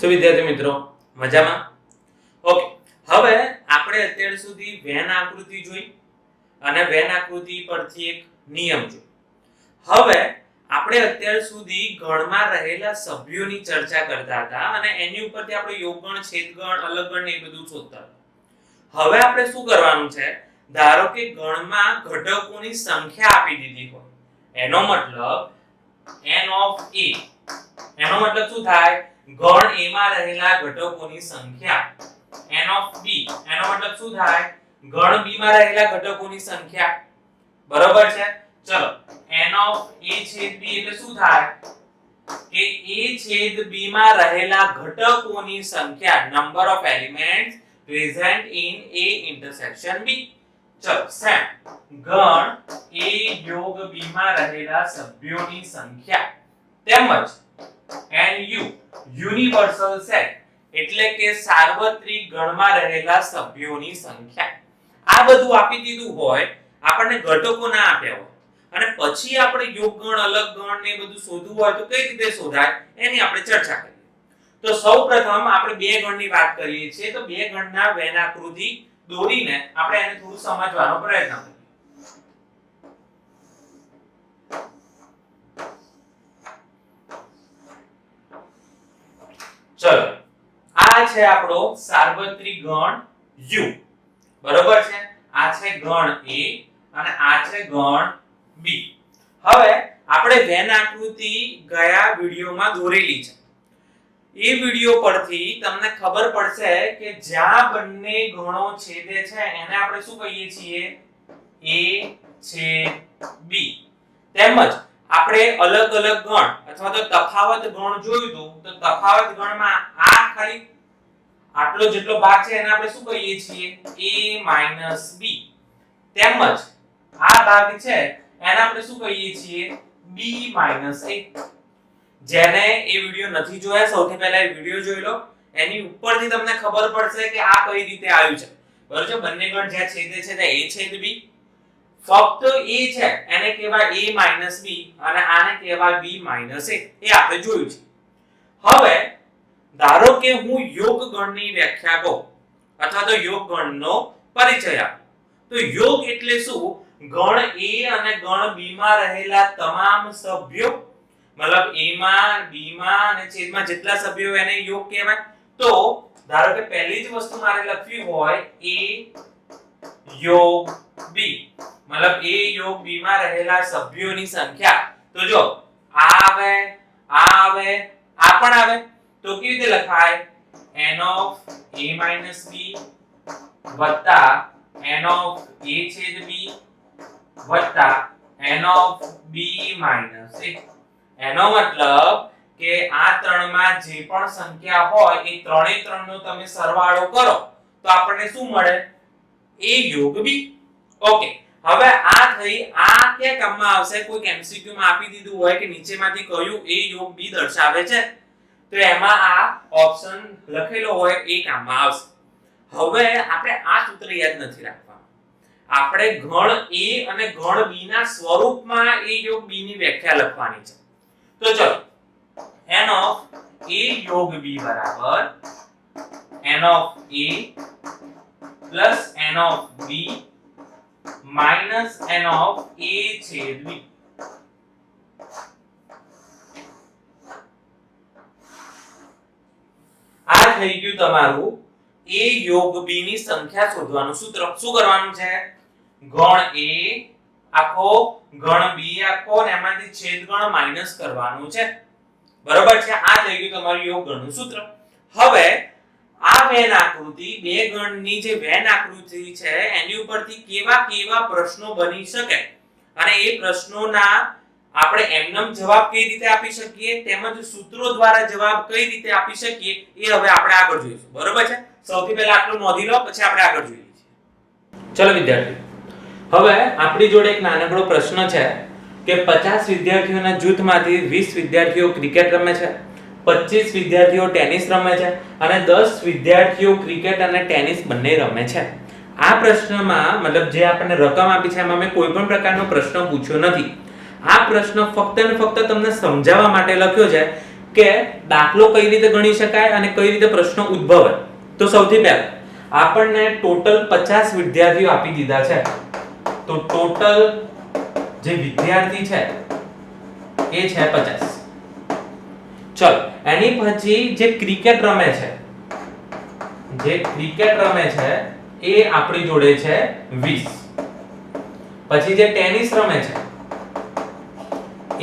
સો વિદ્યાર્થી મિત્રો મજામાં? ઓકે, હવે આપણે અત્યાર સુધી વેન આકૃતિ જોઈ અને વેન આકૃતિ પરથી એક નિયમ જોયો. હવે આપણે અત્યાર સુધી ગણમાં રહેલા સભ્યોની ચર્ચા કરતા હતા અને એની ઉપરથી આપણે યોગગણ, છેદગણ, અલગગણ ને એ બધું શોધતા હતા. હવે આપણે શું કરવાનું છે? ધારો કે ગણમાં ઘટકોની સંખ્યા આપી દીધી હોય, એનો મતલબ n of a, એનો મતલબ શું થાય? ગણ a માં રહેલા ઘટકોની સંખ્યા. n of b, એનો મતલબ શું થાય? ગણ b માં રહેલા ઘટકોની સંખ્યા. બરોબર છે? ચલો, n of a છેદ b એટલે શું થાય? કે a છેદ b માં રહેલા ઘટકોની સંખ્યા, number of elements present in a intersection b. ચલો, સેમ ગણ a યોગ b માં રહેલા સભ્યોની સંખ્યા તેમજ nu યુનિવર્સલ સેટ એટલે કે સાર્વત્રિક ગણમાં રહેલા સભ્યોની સંખ્યા. આ બધું આપી દીધું હોય, આપણને ઘટકો ના આપ્યા હોય અને પછી આપણે યોગગણ, અલગગણ ને બધું શોધવું હોય તો કઈ રીતે શોધાય એની આપણે ચર્ચા કરીએ. તો સૌપ્રથમ આપણે બે ગણની વાત કરીએ છીએ, તો બે ગણના વેન આકૃતિ દોરીને આપણે એને થોડું સમજવાનો પ્રયત્ન કરીએ. ચલો, આ છે આપણો સાર્વત્રિક ગણ u. બરોબર છે? આ છે ગણ a અને આ છે ગણ b. હવે આપણે વેન આકૃતિ ગયા વિડિયોમાં દોરેલી છે. એ વિડિયો પરથી તમને ખબર પડશે કે જ્યાં બંને ગણો છેદે છે એને આપણે શું કહીએ છીએ? a છેદ b. તેમજ આપણે અલગ અલગ ગણ અથવા તો તફાવત ગણ જોયું તો તફાવત ગણમાં આ ખાલી આટલો જેટલો ભાગ છે એને આપણે શું કહીએ છીએ? a b. તેમજ આ ભાગ છે એને આપણે શું કહીએ છીએ? b a. જેને એ વિડિયો નથી જોયા, સૌથી પહેલા એ વિડિયો જોઈ લો, એની ઉપરથી તમને ખબર પડશે કે આ કઈ રીતે આવ્યું છે. બરોબર છે? બંને ગણ જ્યાં છેદે છે ત્યાં a છેદ b. ફક્ત a છે એને કહેવાય a b અને આને કહેવાય b a. એ આપણે જોયું છે. હવે ધારો કે હું યોગ ગણની વ્યાખ્યા કહું અથવા તો યોગ ગણનો પરિચય આપું, તો યોગ એટલે શું? ગણ a અને ગણ b માં રહેલા તમામ સભ્યો, મતલબ a માં, b માં અને છેદમાં જેટલા સભ્યો એને યોગ કહેવાય. તો ધારો કે પહેલી જ વસ્તુ મારે લખવી હોય a યોગ b, મતલબ a યોગ b માં રહેલા સભ્યોની સંખ્યા. તો જો આ આવે, આ આવે, આ પણ આવે, તો કેવી રીતે લખાય? n of a b વત્તા n of a છેદ b વત્તા n of b a. એનો મતલબ કે આ ત્રણમાં જે પણ સંખ્યા હોય એ ત્રણે ત્રણનો તમે સરવાળો કરો તો આપણને શું મળે? a યોગ b. ઓકે, હવે આ થઈ, આ ક્યાં કામમાં આવશે? કોઈ MCQ માં આપી દીધું હોય કે નીચેમાંથી કયું a યોગ b દર્શાવે છે, તો એમાં આ ઓપ્શન લખેલો હોય એ કામમાં આવશે. હવે આપણે આ સૂત્ર યાદ નથી રાખવાનું, આપણે ગણ a અને ગણ b ના સ્વરૂપમાં a યોગ b ની વ્યાખ્યા લખવાની છે. તો ચલો, n of a યોગ b બરાબર n of a plus n of b minus n of a છેદ b. આ થઈ ગયું તમારું a યોગ b ની સંખ્યા શોધવાનું સૂત્ર. શું કરવાનું છે? ગણ a આખો, ગણ b આખો અને એમાંથી છેદગણ માઈનસ કરવાનું છે. બરોબર છે? આ થઈ ગયું તમારું યોગ ગણનું સૂત્ર. હવે આ વેન આકૃતિ, બે ગણની જે વેન આકૃતિ છે એની ઉપરથી કેવા કેવા પ્રશ્નો બની શકે અને એ પ્રશ્નોના આપણે એમનેમ જવાબ કઈ રીતે આપી શકીએ તેમજ સૂત્રો દ્વારા જવાબ કઈ રીતે આપી શકીએ એ હવે આપણે આગળ જોઈશું. બરોબર છે? સૌથી પહેલા આટલું નોંધી લો, પછી આપણે આગળ જોઈએ છીએ. ચલો વિદ્યાર્થીઓ, હવે આપણી જોડે એક નાનકડો પ્રશ્ન છે કે 50 વિદ્યાર્થીઓના જૂથમાંથી 20 વિદ્યાર્થીઓ ક્રિકેટ રમે છે, 25 વિદ્યાર્થીઓ ટેનિસ રમે છે અને 10 વિદ્યાર્થીઓ ક્રિકેટ અને ટેનિસ બંને રમે છે. આ પ્રશ્નમાં મતલબ જે આપણને રકમ આપી છે એમાં મેં કોઈ પણ પ્રકારનો પ્રશ્ન પૂછ્યો નથી. આ પ્રશ્ન ફક્ત ને ફક્ત તમને સમજાવવા માટે લખ્યો છે કે દાખલો કઈ રીતે ગણી શકાય અને કઈ રીતે પ્રશ્નો ઉદ્ભવે. તો સૌથી પહેલા આપણને ટોટલ 50 વિદ્યાર્થીઓ આપી દીધા છે. તો ટોટલ જે વિદ્યાર્થી છે એ છે 50. ચલો એની પછી જે ક્રિકેટ રમે છે એ આપણી જોડે છે 20. પછી જે ટેનિસ રમે છે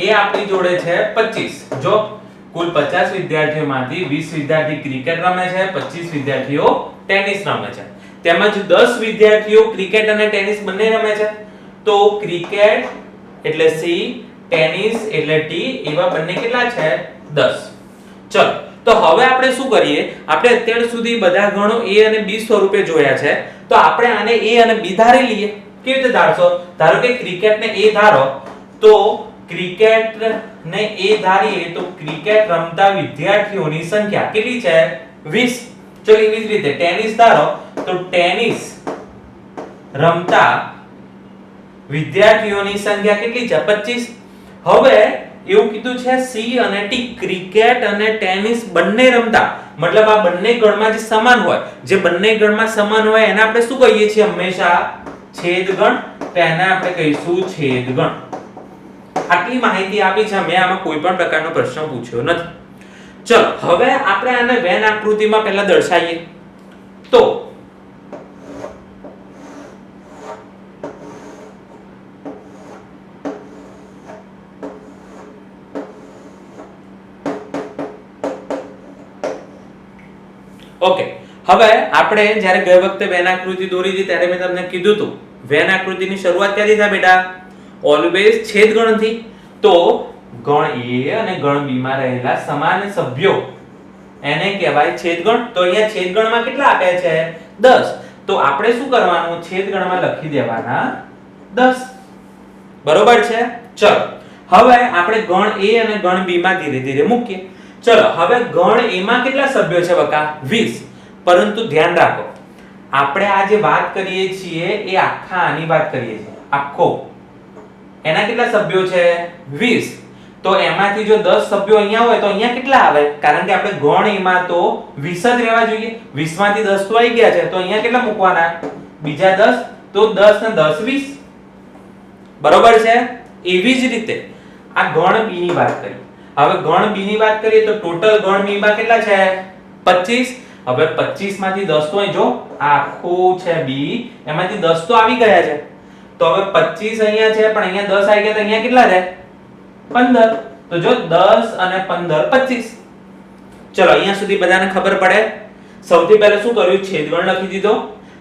એ આપણી જોડે છે 25. જો કુલ 50 વિદ્યાર્થીઓમાંથી 20 વિદ્યાર્થી ક્રિકેટ રમે છે, 25 વિદ્યાર્થીઓ ટેનિસ રમે છે. તેમજ 10 વિદ્યાર્થીઓ ક્રિકેટ અને ટેનિસ બંને રમે છે. તો ક્રિકેટ એટલે C, ટેનિસ એટલે T, એવા બંને કેટલા છે 10. ચલો તો હવે આપણે શું કરીએ, આપણે અત્યાર સુધી બધા ગણો A અને B સ્વરૂપે જોયા છે. તો આપણે આને A અને B ધારી લઈએ. કેવી રીતે ધારશો? ધારો કે ક્રિકેટ ને A ધારો તો ક્રિકેટ ને A ધારીએ તો ક્રિકેટ રમતા વિદ્યાર્થીઓની સંખ્યા કેટલી છે 20. ચલો એવી જ રીતે ટેનિસ ધારો તો ટેનિસ રમતા વિદ્યાર્થીઓની સંખ્યા કેટલી છે 25. હવે એવું કીધું છે C અને T ક્રિકેટ અને ટેનિસ બંને રમતા, મતલબ આ બંને ગણમાં જે સમાન હોય, જે બંને ગણમાં સમાન હોય એને આપણે શું કહીએ છીએ હંમેશા છેદગણ. તો એને આપણે કહીશું છેદગણ. આટલી માહિતી આપી છે, મેં આમાં કોઈ પણ પ્રકારનો પ્રશ્ન પૂછ્યો નથી. ચલો હવે આપણે આને વેન આકૃતિમાં પહેલા દર્શાવીએ. તો ઓકે, હવે આપણે જ્યારે ગઈ વખતે વેન આકૃતિ દોરી હતી ત્યારે મેં તમને કીધું હતું વેન આકૃતિની શરૂઆત ક્યાંથી થાય બેટા? ઓલવેઝ છેદગણથી. તો ગણ A અને ગણ B માં રહેલા સમાન સભ્યો એને કહેવાય છેદગણ. તો અહીંયા છેદગણમાં કેટલા આપ્યા છે 10. તો આપણે શું કરવાનું, છેદગણમાં લખી દેવાના 10. બરોબર છે. ચલો હવે આપણે ગણ A અને ગણ B માં ધીરે ધીરે મૂકીએ. ચલો હવે ગણ A માં કેટલા સભ્યો છે બકા? 20. પરંતુ ધ્યાન રાખો, આપણે આ જે વાત કરીએ છીએ એ આખા આની વાત કરીએ છીએ, આખો એના કેટલા સભ્યો છે 20. તો એમાંથી જો 10 સભ્યો અહીંયા હોય તો અહીંયા કેટલા આવે? કારણ કે આપણે ગણ A માં તો 20 જ રહેવા જોઈએ. 20 માંથી 10 તો આવી ગયા છે, તો અહીંયા કેટલા મૂકવાના? બીજા 10. તો 10 ને 10 20. બરોબર છે. એવી જ રીતે આ ગણ B ની વાત કરી. હવે ગણ B ની વાત કરીએ તો ટોટલ ગણ B માં કેટલા છે 25. હવે 25 માંથી 10 તો અહીં જો આખું છે B, એમાંથી 10 તો આવી ગયા છે. તો હવે 25 અહીંયા છે પણ અહીંયા 10 આવી ગયા, તો અહીંયા કેટલા રહે 15. તો જો 10 અને 15 25. ચલો અહીંયા સુધી બધાને ખબર પડે. સૌથી પહેલા શું કર્યું, છેદગણ લખી દીધો.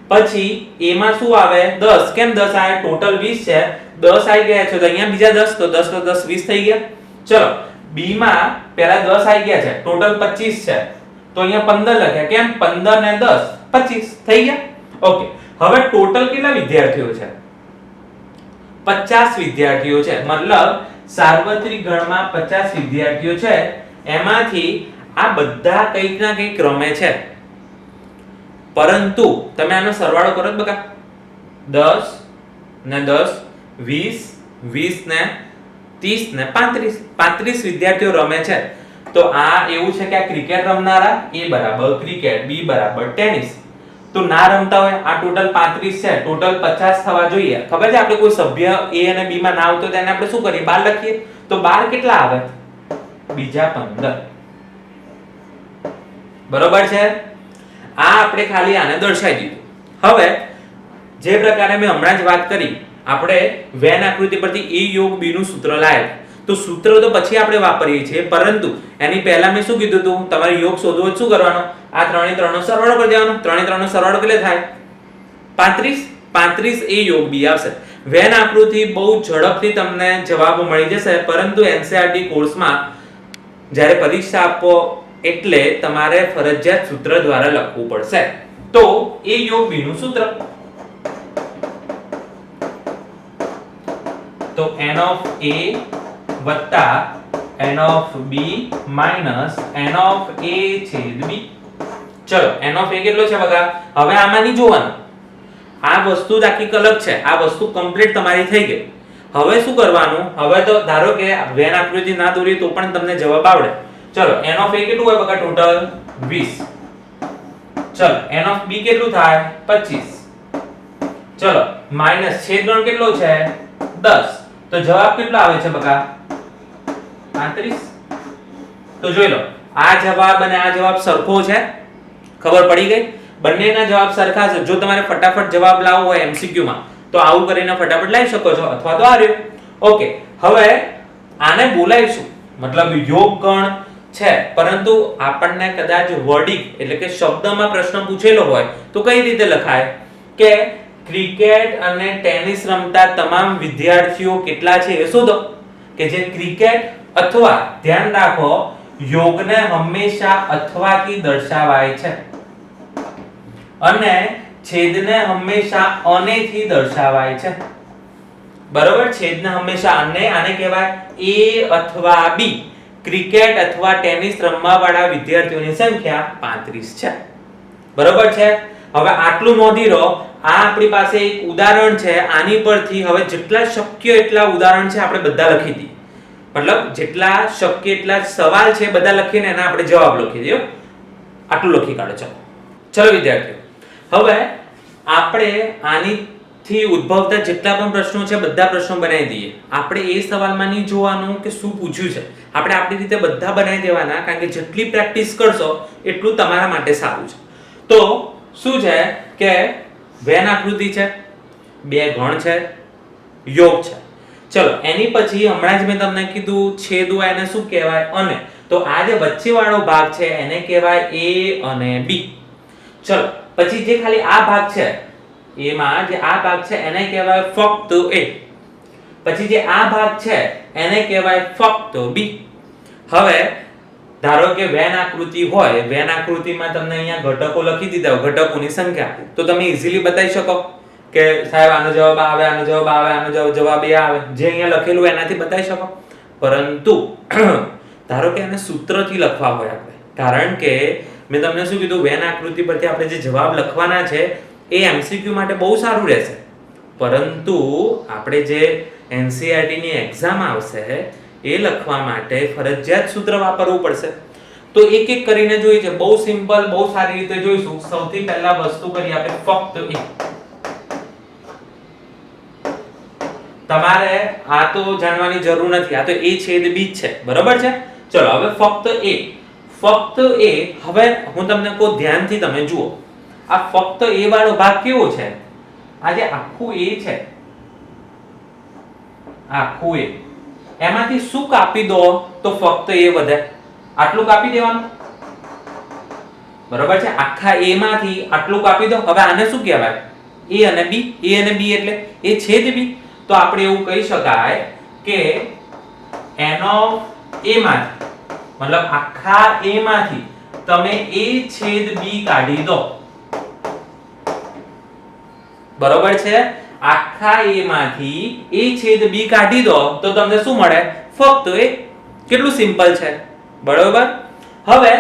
પછી A માં શું આવે 10. કેમ 10 આવે? ટોટલ 20 છે, 10 આવી ગયા છે તો અહીંયા બીજા 10, તો 10 તો 10 20 થઈ ગયા. ચલો B માં પહેલા 10 આવી ગયા છે, ટોટલ 25 છે, તો અહીંયા 15 લખ્યા. કેમ? 15 ને 10 25 થઈ ગયા. ઓકે, હવે ટોટલ કેટલા વિદ્યાર્થીઓ છે? 50 વિદ્યાર્થીઓ છે. મતલબ સાર્વત્રિક ગણમાં 50 વિદ્યાર્થીઓ છે. એમાંથી આ બધા કંઈક ના કંઈક રમે છે. પરંતુ તમે આનો સરવાળો કરો જ બકા. 10 ને 10 20, 20 ને 30 ને 35. 35 વિદ્યાર્થીઓ રમે છે. તો આ એવું છે કે આ ક્રિકેટ રમનારા A બરાબર ક્રિકેટ, B બરાબર ટેનિસ. તો ના રમતા હોય આ ટોટલ 35 છે, ટોટલ 50 થવા જોઈએ. ખબર છે આપણે કોઈ સભ્ય A અને B માં ના આવતો તેને આપણે શું કરીએ 12 લખીએ. તો 12 કેટલા આવે? બીજા 15. બરોબર છે. આ આપણે ખાલી આને દર્શાવી દીધું. હવે જે પ્રકારે મેં હમણાં જ વાત કરી, આપણે વેન આકૃતિ પરથી A યોગ B નું સૂત્ર લાવ્યા. તો સૂત્ર તો પછી આપણે વાપરીએ છીએ, પરંતુ એની પહેલા મેં શું કીધું હતું, તમારે યોગ શોધવો શું કરવાનો? આ 3 નો સરવાળો કરી દેવાનો. 3 નો સરવાળો કેટલો થાય 35. 35 A યોગ B આવશે. વેન આકૃતિ બહુ ઝડપથી તમને જવાબ મળી જશે, પરંતુ NCERT કોર્સમાં જ્યારે પરીક્ષા આપો એટલે તમારે ફરજિયાત સૂત્ર દ્વારા લખવું પડશે. તો A યોગ B નું સૂત્ર, તો n of A વત્તા n of B minus n of A છેદ B. ચલો n of A કેટલો છે બગા? હવે આમાં નહીં જોવાનું, આ વસ્તુ જ આખી અલગ છે, આ વસ્તુ કમ્પ્લીટ તમારી થઈ ગઈ. હવે શું કરવાનું? હવે તો ધારો કે વેન આકૃતિ ના દોરી તો પણ તમને જવાબ આવડે. ચલો n ઓફ a કેટલું હોય બકા ટોટલ 20. ચલો n ઓફ b કેટલું થાય 25. ચલો માઈનસ છેદગણ કેટલો છે 10. તો જવાબ કેટલો આવે છે બકા 35. તો જોઈ લો આ જવાબ અને આ જવાબ સરખો છે. ખબર પડી ગઈ? બંનેના જવાબ સરખા છે. જો તમારે ફટાફટ જવાબ લાવવો હોય MCQ માં તો આવું કરીને ફટાફટ લાવી શકો છો, અથવા તો આ રહ્યું. ઓકે, હવે આને બોલાવીશું, મતલબ યોગ ગણ છે, પરંતુ આપણને કદાચ વર્ડિંગ એટલે કે શબ્દમાં પ્રશ્ન પૂછેલો હોય તો કઈ રીતે લખાય કે ક્રિકેટ અને ટેનિસ રમતા તમામ વિદ્યાર્થીઓ કેટલા છે એ શોધો. કે જે ક્રિકેટ અથવા ધ્યાન રાખો યોગને હંમેશા અથવાથી દર્શાવાય છે અને છેદને હંમેશા અને થી દર્શાવાય છે. બરોબર? છેદને હંમેશા અને, આને કહેવાય a અથવા b. ક્રિકેટ અથવા ટેનિસ રમવા વાળા વિદ્યાર્થીઓની સંખ્યા 35 છે. બરોબર છે? હવે આટલું નોંધી લો. આ આપણી પાસે એક ઉદાહરણ છે. આની પરથી હવે જેટલા શક્ય એટલા ઉદાહરણ છે આપણે બધા લખી દઈએ. મતલબ જેટલા શક્ય એટલા સવાલ છે બધા લખીને એના આપણે જવાબ લખી દઈએ. આટલું લખી કાઢો. ચલો વિદ્યાર્થીઓ, હવે આપણે આનીથી ઉદ્ભવતા જેટલા પણ પ્રશ્નો છે બધા પ્રશ્નો બનાવી દઈએ. આપણે એ સવાલમાં નહીં જોવાનું કે શું પૂછ્યું છે, આપણે આપણી રીતે બધા બનાવી દેવાના, કારણ કે જેટલી પ્રેક્ટિસ કરશો એટલું તમારા માટે સારું છે. તો શું છે કે વેન આકૃતિ છે, બે ગણ છે, યોગ છે. ચલો એની પછી હમણાં જ મેં તમને કીધું છેદ હોય એને શું કહેવાય? અને. તો આ જે વચ્ચે વાળો ભાગ છે એને કહેવાય a અને b. ચલો પછી જે ખાલી આ ભાગ છે એમાં જે આ ભાગ છે એને કહેવાય ફક્ત a. પછી જે આ ભાગ છે એને કહેવાય ફક્ત b. હવે ધારો કે વેન આકૃતિ હોય, વેન આકૃતિમાં તમને અહીંયા ઘટકો લખી દીધા હોય, ઘટકોની સંખ્યા, તો તમે ઈઝીલી બતાવી શકો કે સાહેબ આનો જવાબ આવે, આનો જવાબ આવે, આનો જવાબ એ આવે. જે અહીંયા લખેલું એનાથી બતાવી શકો. પરંતુ ધારો કે એને સૂત્રથી લખવા હોય આપણે, કારણ કે મેં તમને શું કીધું, વેન આકૃતિ પરથી આપણે જે જવાબ લખવાના છે એ MCQ માટે બહુ સારું રહેશે, પરંતુ આપણે જે NCERT ની એક્ઝામ આવશે એ લખવા માટે ફરજિયાત સૂત્ર વાપરવું પડશે. તો એક એક કરીને જોઈએ છે. બહુ સિમ્પલ, બહુ સારી રીતે જોઈશું. સૌથી પહેલા વસ્તુ કરીએ આપણે ફક્ત a. તમારે આ તો જાણવાની જરૂર નથી, આ તો a છેદ b છે. બરોબર છે? ચલો હવે ફક્ત a. ફક્ત a. હવે હું તમને કહું, ધ્યાનથી તમે જુઓ. આ ફક્ત a વાળો ભાગ કેવો છે? આ જે આખું a છે, આખું a, એમાંથી શું કાપી દો તો ફક્ત a વધે? આટલું કાપી દેવાનું. બરોબર છે? આખા a માંથી આટલું કાપી દો. હવે આને શું કહેવાય? a અને b. a અને b એટલે a છેદ b. તો આપણે એવું કહી શકાય કે n ઓફ a માંથી, મતલબ આખા a માંથી તમે a છેદ b કાઢી દો. બરોબર છે? આખા a માંથી a છેદ b કાઢી દો તો તમને શું મળે? ફક્ત a. કેટલું સિમ્પલ છે. બરોબર? હવે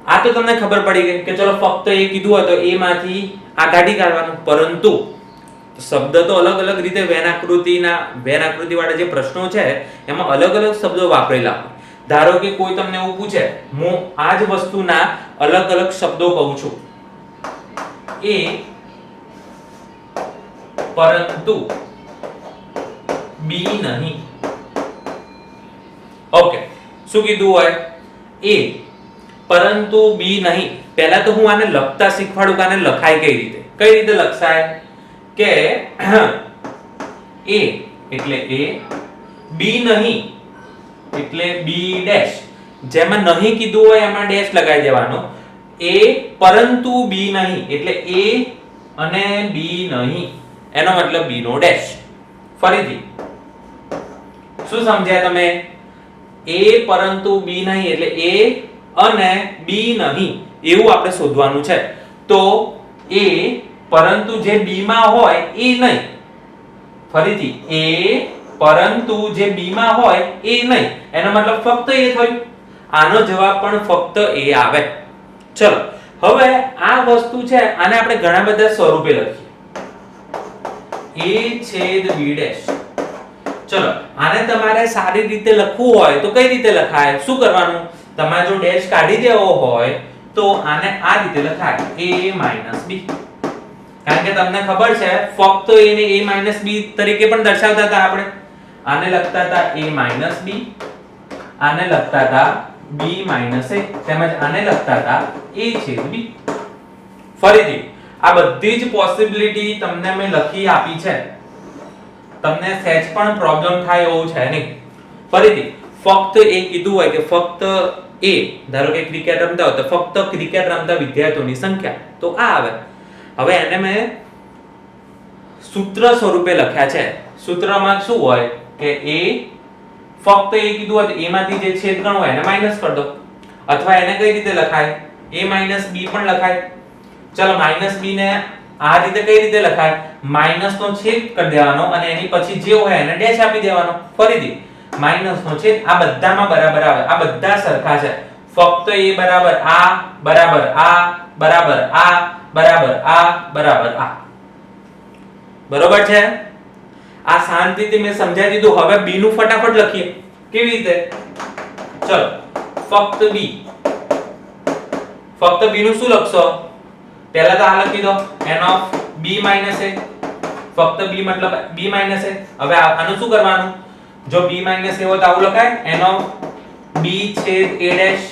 આ તો તમને ખબર પડી ગઈ કે ચલો ફક્ત a કીધું હોય તો a માંથી આ કાઢી કાઢવાનું. પરંતુ શબ્દ તો અલગ અલગ રીતે વેન આકૃતિ વાળા જે પ્રશ્નો છે એમાં અલગ અલગ શબ્દો વાપરેલા હોય. ધારો કે કોઈ તમને એવું પૂછે, હું આ જ વસ્તુના અલગ અલગ શબ્દો કહું છું, એ પરંતુ બી નહીં. ઓકે, શું કીધું હોય? એ પરંતુ બી નહીં. પહેલા તો હું આને લખતા શીખવાડું કે આને લખાય કઈ રીતે. કઈ રીતે લખાય કે a એટલે a, b નહીં એટલે b ડેશ. જેમાં નહીં કીધું હોય એમાં ડેશ લગાવી દેવાનો. a પરંતુ b નહીં એટલે a અને b નહીં, એનો મતલબ b નો ડેશ. ફરીથી શું સમજ્યા તમે? a પરંતુ b નહીં એટલે a અને b નહીં એવું આપણે શોધવાનું છે. તો a પરંતુ જે b માં હોય એ નહીં. ફરીથી a પરંતુ જે b માં હોય એ નહીં, એનો મતલબ ફક્ત a થયું. આનો જવાબ પણ ફક્ત a આવે. ચલો હવે આ વસ્તુ છે, આને આપણે ઘણા બધા સ્વરૂપે લખીએ. a છેદ b ડેશ. ચલો આને તમારે સારી રીતે લખવું હોય તો કઈ રીતે લખાય? શું કરવાનું? તમારે જો ડેશ કાઢી દેવો હોય તો આને આ રીતે લખાય a b. કારણ કે તમને ખબર છે ફક્ત a ને a b તરીકે પણ દર્શાવતા હતા આપણે. આને લખતા હતા a b, આને લખતા હતા b a તેમજ આને લખતા હતા a/b. ફરીથી આ બધી જ પોસિબિલિટી તમને મેં લખી આપી છે. તમને સહેજ પણ પ્રોબ્લેમ થાય એવું છે નહીં. ફરીથી ફક્ત એ કીધું હોય કે ફક્ત એ ધારો કે ક્રિકેટ રમતા હોય તો ફક્ત ક્રિકેટ રમતા વિદ્યાર્થીઓની સંખ્યા તો આ આવે. હવે એને મેં સૂત્ર સ્વરૂપે લખ્યા છે. સૂત્રમાં શું હોય કે એ ફક્ત એ કીધું હોય તો a માંથી જે છેદગણ હોય એને માઈનસ કરી દો. અથવા એને કઈ રીતે લખાય? a b પણ લખાય. ચલો b ને આ રીતે કઈ રીતે લખાય? માઈનસ નો છેદ કરી દેવાનો અને એની પછી જે હોય એને ડેશ આપી દેવાનો. ફરીથી માઈનસ નો છેદ આ બધામાં બરાબર આવે. આ બધા સરખા છે. ફક્ત a બરાબર આ બરાબર આ બરાબર આ બરાબર આ બરાબર આ. બરોબર છે? આ શાંતિથી મેં સમજાવી દીધું. હવે b નું ફટાફટ લખીએ. કેવી રીતે? ચલો ફક્ત b નું શું લખશો? પહેલા તો આ લખી દો n of b minus a. ફક્ત b મતલબ b minus a. હવે આનું શું કરવાનું? જો b minus a હોય તો આવું લખાય n of b છેદ a dash.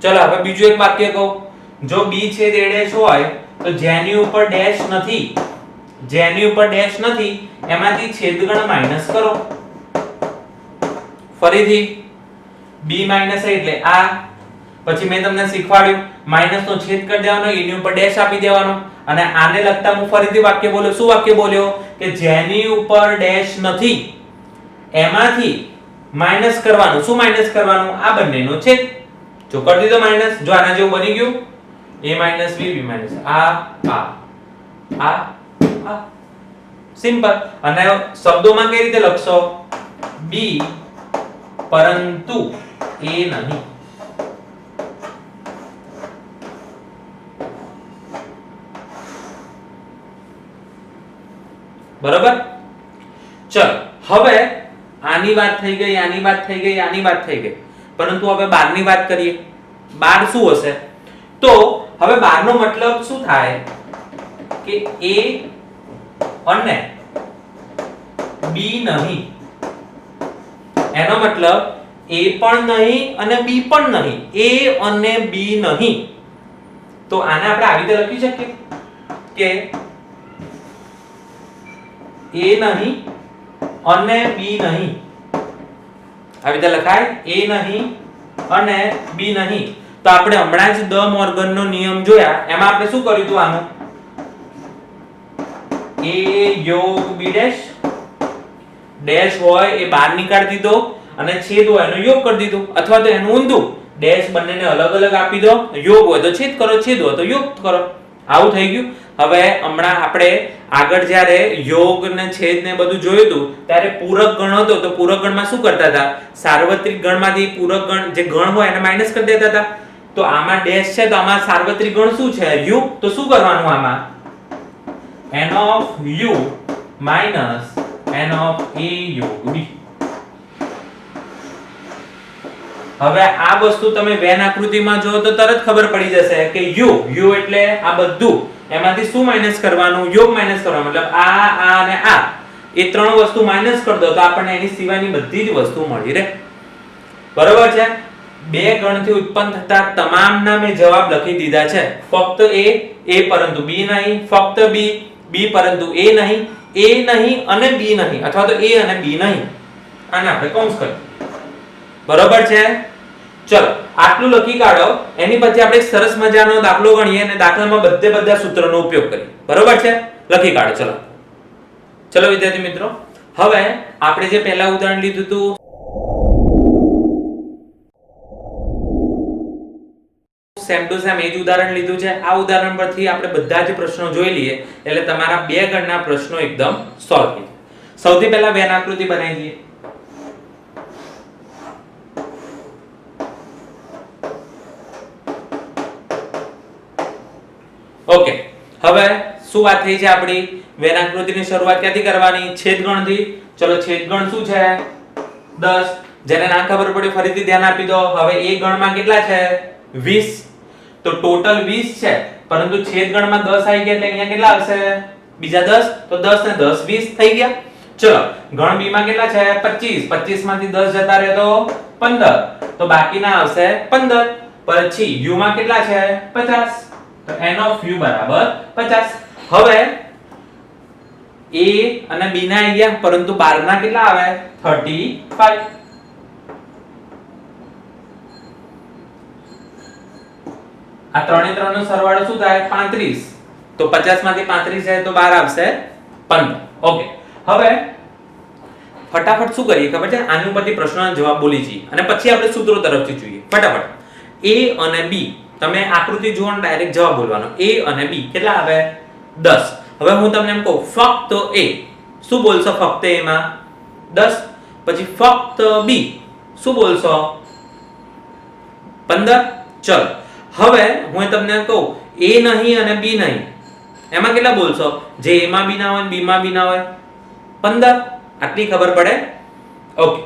ચલો હવે બીજું એક વાક્ય કહું. જો b છેદ a dash હોય તો જેની ઉપર ડેશ નથી એમાંથી છેદગણ માઈનસ કરો. ફરીથી b minus a એટલે આ. પછી મેં તમને શીખવાડ્યું માઈનસ નો છેદ કરી દેવાનો, એની ઉપર ડેશ આપી દેવાનો. અને આને લગતા હું ફરીથી વાક્ય બોલ્યો. શું વાક્ય બોલ્યો? કે જેની ઉપર ડેશ નથી એમાંથી માઈનસ કરવાનું. શું માઈનસ કરવાનું? આ બંનેનો છેદ. જો કરી દીધો માઈનસ. જો આના જેવું બની ગયું a b b આ સિમ્પલ. અને શબ્દોમાં કઈ રીતે લખશો? b પરંતુ a નહીં. બરોબર? ચલો હવે આની વાત થઈ ગઈ, આની વાત થઈ ગઈ, આની વાત થઈ ગઈ. પરંતુ હવે 12 ની વાત કરીએ. 12 શું હશે? તો હવે 12 નો મતલબ શું થાય કે a અને b નહીં. એનો મતલબ a પણ નહીં અને b પણ નહીં. a અને b નહીં. તો આને આપણે આવી રીતે લખી શકીએ કે a નહીં અને b નહીં. આવી રીતે લખાય a નહીં અને b નહીં. તો આપણે હમણાં જ દ મોર્ગનનો નિયમ જોયા. એમાં આપણે શું કર્યું હતું? આનું a યોગ b ડેશ હોય એ બહાર નીકાળી દીધો અને છેદ હોય એનો યોગ કરી દીધો. અથવા તો એનું ઊંધું ડેશ બંનેને અલગ અલગ આપી દો. યોગ હોય તો છેદ કરો, છેદ હોય તો યોગ કરો. આવું થઈ ગયું. હવે હમણાં આપણે આગળ જ્યારે યોગ ને છેદ ને બધું જોયું હતું ત્યારે પૂરક ગણ હતો. તો પૂરક ગણમાં શું કરતા હતા? સાર્વત્રિક ગણમાંથી પૂરક ગણ જે ગણ હોય એને માઈનસ કરી દેતા હતા. તો આમાં ડેશ છે તો આમાં સાર્વત્રિક ગણ શું છે? u. તો શું કરવાનું? આમાં n of u minus n of a યોગ b. હવે આ વસ્તુ તમે વેન આકૃતિમાં જો તો તરત ખબર પડી જશે કે u એટલે આ બધું એમાંથી શું માઈનસ કરવાનું? યોગ માઈનસ કરવાનું. મતલબ આ અને આ એ ત્રણ વસ્તુ માઈનસ કરી દો તો આપણને એની સિવાયની બધી જ વસ્તુ મળી રહે. બરોબર છે? બે ગણથી ઉત્પન્ન થતા તમામના મેં જવાબ લખી દીધા છે. ફક્ત a પરંતુ b નહીં. ફક્ત b પરંતુ a નહીં. a નહીં અને b નહીં. અથવા તો a અને b નહીં. આને આપણે કૌંસ કરીએ. બરોબર છે? ચલો આટલું લખી કાઢો. એની પછી આપણે સરસ મજાનો દાખલો ગણીએ અને દાખલામાં બધા સૂત્રોનો ઉપયોગ કરીએ. બરોબર છે? લખી કાઢો. ચલો વિદ્યાર્થી મિત્રો, હવે આપણે જે પહેલા ઉદાહરણ લીધું હતું સેમ ટુ સેમ એ જ ઉદાહરણ લીધું છે. આ ઉદાહરણ પરથી આપણે બધા જ પ્રશ્નો જોઈ લઈએ એટલે તમારા બે ગણના પ્રશ્નો એકદમ સોલ્વ થઈ જાય. સૌથી પહેલા વેન આકૃતિ બનાવી દઈએ. ઓકે, હવે શું વાત થઈ છે આપણી વેન આકૃતિની શરૂઆત ક્યાંથી કરવાની? છેદગણથી. ચલો છેદગણ શું છે? 10. જેને ના ખબર પડી ફરીથી ધ્યાન આપી દો. હવે એ ગણમાં કેટલા છે? 20. તો ટોટલ 20 છે, પરંતુ છેદગણમાં 10 આવી ગયા એટલે અહીંયા કેટલા આવશે? બીજા 10. તો 10 ને 10 20 થઈ ગયા. ચલો ગણ બી માં કેટલા છે? 25. 25 માંથી 10 જતા રહે તો 15. તો બાકીના આવશે 15. પછી u માં કેટલા છે? 50. તો n of u બરાબર 50. હવે a અને b ના આવી ગયા, પરંતુ 12 ના કેટલા આવે? 35. આ ત્રણે ત્રણ નો સરવાળો શું થાય? 35. તો 50 માંથી 35 જાય તો 12 આવશે 15. ઓકે. હવે ફટાફટ શું કરીએ ખબર છે? આની ઉપરથી પ્રશ્નોના જવાબ બોલી જઈએ અને પછી આપણે સૂત્રો તરફથી જોઈએ. ફટાફટ a અને b તમે આકૃતિ જુઓ અને ડાયરેક્ટ જવાબ બોલવાનો. a અને b કેટલા આવે? 10. હવે હું તમને એમ કહું ફક્ત a, શું બોલશો? ફક્ત a માં 10. પછી ફક્ત b શું બોલશો? 15. ચલો હવે હું તમને કહું a નહીં અને b નહીં, એમાં કેટલા બોલશો? જે a માં b ના હોય, b માં b ના હોય? 15. આટલી ખબર પડે? ઓકે.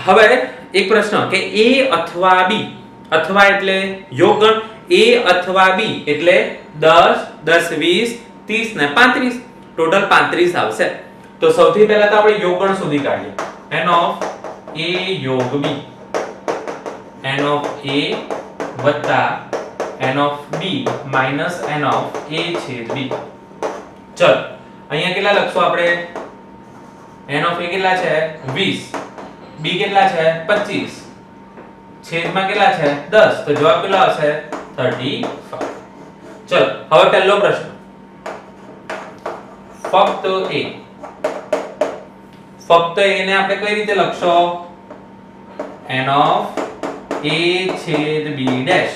હવે એક પ્રશ્ન કે a અથવા b, અથવા એટલે યોગગણ, a અથવા b એટલે 10 10 20 30 ને 35, ટોટલ 35 આવશે. તો સૌથી પહેલા તો આપણે યોગગણ શોધી કાઢીએ. n of a યોગ b, n of a વત્તા n of b minus n of a છેદ b. ચલો અહીંયા કેટલા લખશો આપણે? n of a કેટલા છે? 20. b કેટલા છે? 25. છેદમાં કેટલા છે? 10. તો જવાબ કેટલો આવશે? 35. ચલો હવે પહેલો પ્રશ્ન. ફક્ત a, ફક્ત a ને આપણે કઈ રીતે લખશો? n of a છેદ b ડેશ.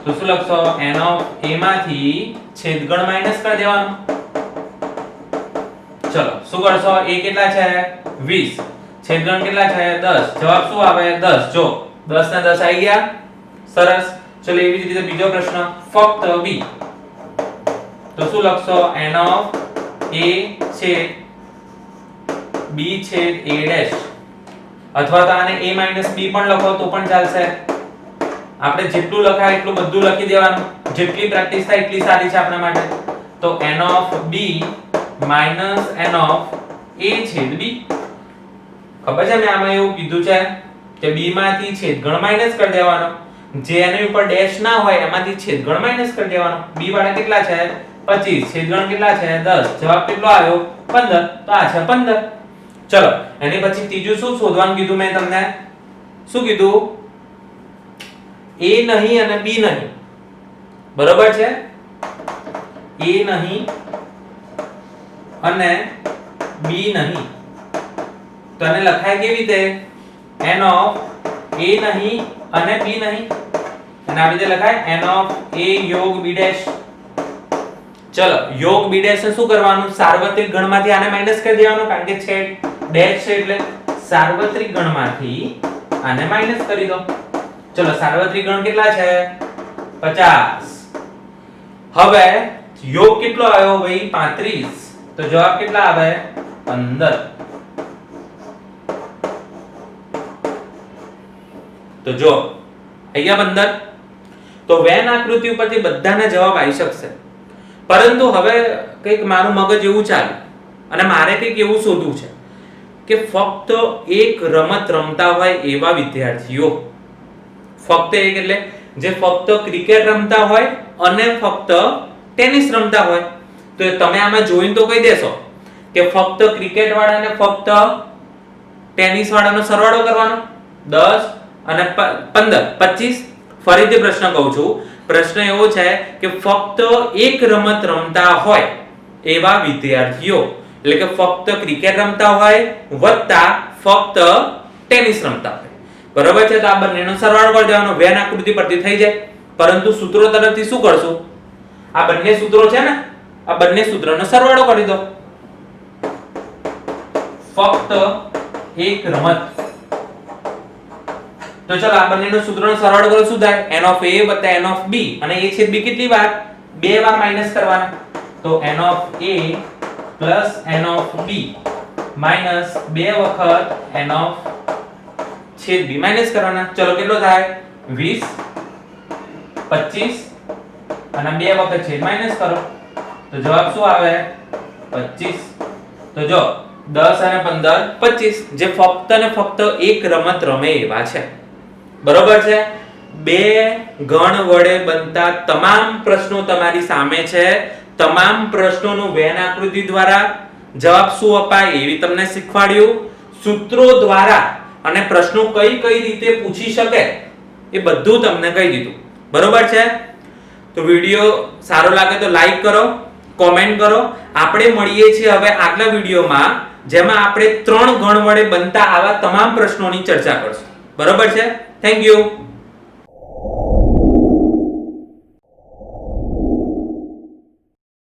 તો શું લખશો? n of a માંથી છેદગણ માઈનસ કરી દેવાનો. ચલો શું કરશો? a કેટલા છે? 20. છેદગણ કેટલા છે? 10. જવાબ શું આવે? 10. જો 10 ને 10 આવી ગયા. સરસ. ચલો એવી જ રીતે બીજો પ્રશ્ન. ફક્ત b, તો શું લખશો? n of a છેદ b છેદ a ડેશ. અથવા તો આને a માઈનસ b પણ લખો તો પણ ચાલશે. આપણે જેટલું લખાય એટલું બધું લખી દેવાનું. જેટલી પ્રેક્ટિસ થાય એટલી સારી છે આપણા માટે. તો n of b minus n of a છેદ b. ખબર છે મેં આમાં એવું કીધું છે કે b માંથી છેદગણ માઈનસ કરી દેવાનો. જે એની ઉપર ડેશ ના હોય એમાંથી છેદગણ માઈનસ કરી દેવાનો. b વાળા કેટલા છે? 25. છેદગણ કેટલા છે? 10. જવાબ કેટલો આવ્યો? 15. તો આ છે 15. ચલો એની પછી ત્રીજું શું શોધવાનું કીધું મેં તમને? શું કીધું? a નહીં અને b નહીં. બરોબર છે? a નહીં અને b નહીં. તો આને લખાય કેવી રીતે? n of a નહીં અને b નહીં. અને આવી રીતે લખાય n of a યોગ b ડેશ. ચલો યોગ b ડેશ ને શું કરવાનું? સાર્વત્રિક ગણમાંથી આને માઈનસ કરી દેવાનું, કારણ કે છેદ ડેશ છે એટલે સાર્વત્રિક ગણમાંથી આને માઈનસ કરી દો. ચલો સાર્વત્રિક ગણ કેટલા છે? 50. હવે યોગ કેટલો આવ્યો ભાઈ? 35. તો જવાબ કેટલા આવે? 15. તો જો અહીંયા 15. તો વેન આકૃતિ ઉપરથી બધાના જવાબ આવી શકશે, પરંતુ હવે કંઈક મારું મગજ એવું ચાલે અને મારે કંઈક એવું શોધવું છે કે ફક્ત એક રમત રમતા હોય એવા વિદ્યાર્થીઓ. ફક્ત એક એટલે જે ફક્ત ક્રિકેટ રમતા હોય અને ફક્ત ટેનિસ રમતા હોય. તો તમે આમાં જોઈને તો કહી દેશો કે ફક્ત ક્રિકેટ વાળા અને ફક્ત ટેનિસ વાળાનો સરવાળો કરવાનો. 10 અને 15 25. ફરીથી પ્રશ્ન કહું છું. પ્રશ્ન એવો છે કે ફક્ત એક રમત રમતા હોય એવા વિદ્યાર્થીઓ, એટલે કે ફક્ત ક્રિકેટ રમતા હોય વત્તા ફક્ત ટેનિસ રમતા હોય. બરોબર છે? તો આ બંનેનો સરવાળો કરી દેવાનો. વેન આકૃતિ પરથી થઈ જાય. પરંતુ સૂત્રો તરફથી શું કરશું? આ બંને સૂત્રો છે ને, આ બંને સૂત્રનો સરવાળો કરી દો. ફક્ત એક રમત. તો ચલો આ બંનેનો સૂત્રનો સરવાળો કરો. શું થાય? n of a + n of b. અને a છેદ b કેટલી વાર? બે વાર માઈનસ કરવાના. તો n of a plus n of b minus 2 વખત n of છેદ b માઈનસ કરવાના. ચલો કેટલો થાય 20 25 અને 2 વખત છેદ માઈનસ કરો તો જવાબ શું આવે 25. તો જો 10 અને 15 25 જે ફક્ત ને ફક્ત એક રમત રમે એવા છે. બરોબર છે. બે ગણ વડે બનતા તમામ પ્રશ્નો તમારી સામે છે. તમામ પ્રશ્નોનું વેન આકૃતિ દ્વારા જવાબ શું અપાય એવી તમને શીખવાડ્યું. સૂત્રો દ્વારા અને પ્રશ્નો કઈ કઈ રીતે પૂછી શકે એ બધું તમને કહી દીધું. બરોબર છે. તો વિડિયો સારો લાગે તો લાઈક કરો, કોમેન્ટ કરો. આપણે મળીએ છીએ હવે આગલા વિડિયોમાં જેમાં આપણે ત્રણ ગણ વડે બનતા આવા તમામ પ્રશ્નોની ચર્ચા કરશું. બરોબર છે. Thank you.